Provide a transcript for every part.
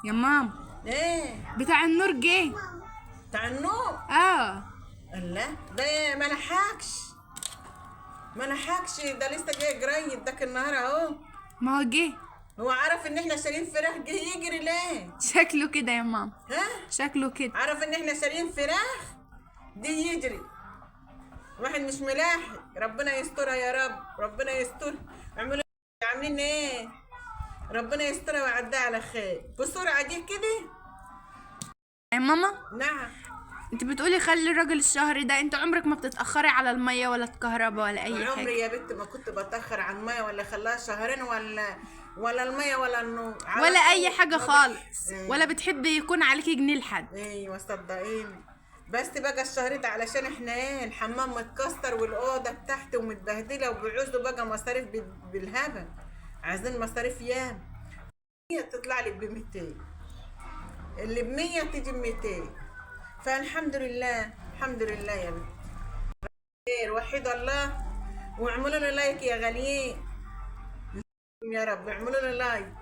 يا ماما، ايه بتاع النور جه. بتاع النوم؟ اه. الله، ده ما لحقش ده لسه جاي قريب داك النهار اهو. ما هو جه. هو عرف ان احنا شارين فراخ جه يجري ليه؟ شكله كده يا ماما، ها؟ شكله كده. عرف ان احنا شارين فراخ دي يجري. واحد مش ملاحق، ربنا يسترها يا رب، ربنا يسترها. اعملوا عاملين ايه؟ ربنا يسترها ويعديها على خير بسرعة دي كده. يا ماما، نعم. انت بتقولي خلي الراجل الشهر ده، انت عمرك ما بتتأخري على المية ولا الكهرباء ولا اي عمري حاجة؟ يا بنت ما كنت بتأخر عن المية ولا خلاها شهرين ولا المية ولا النور على ولا اي طول. حاجة ما خالص، إيه. ولا بتحبي يكون عليكي جنيه لحد؟ ايوه صدقيني. بس بقى الشهر ده علشان احنا ايه الحمام متكسر والاوضه بتاعتي ومتبهدله وبيعوزوا بقى مصاريف بالهبل. عايزين مصاريف ياما. 100 تطلع لي ب 200، اللي ب 100 تيجي ب 200. فالحمد لله الحمد لله يا بنت. خير وحيد الله. واعملوا له لايك يا غاليين يا رب، اعملوا له لايك.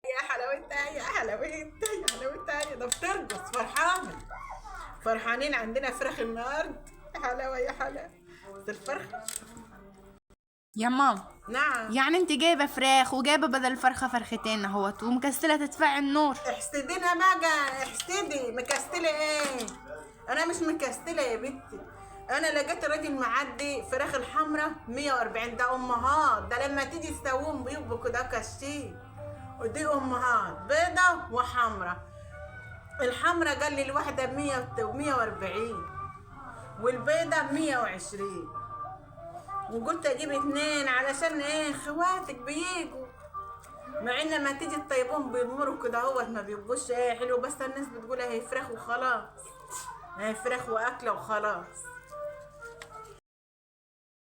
يا حلاوتها يا حلاوتها يا حلاوتها، ده بترقص فرحانه. فرحانين عندنا فراخ النهارده. يا حلاوه يا حلاوه الفرخه. يا ماما، نعم. يعني انت جايبة فراخ وجايبة بدل الفرخة فرختين اهوت ومكسلة تدفعي النور؟ احسدينها بقى، احسدي. مكستله ايه؟ انا مش مكستله يا بنتي. انا لقيت راجل معدي فراخ الحمراء 140، ده امهات، ده لما تيجي تسويهم بيبقوا كده كشتين. ودي امهات بيضه وحمراء. الحمراء قال لي الواحده ب 100 و140، والبيضه ب 120. وقلت اجيب 2 علشان ايه خواتك بيجوا. مع ان لما تيجي تطيبهم بيمروا كده اهوت ما بيبقوش ايه حلو، بس الناس بتقول هي فراخ وخلاص، هي فراخ واكله وخلاص.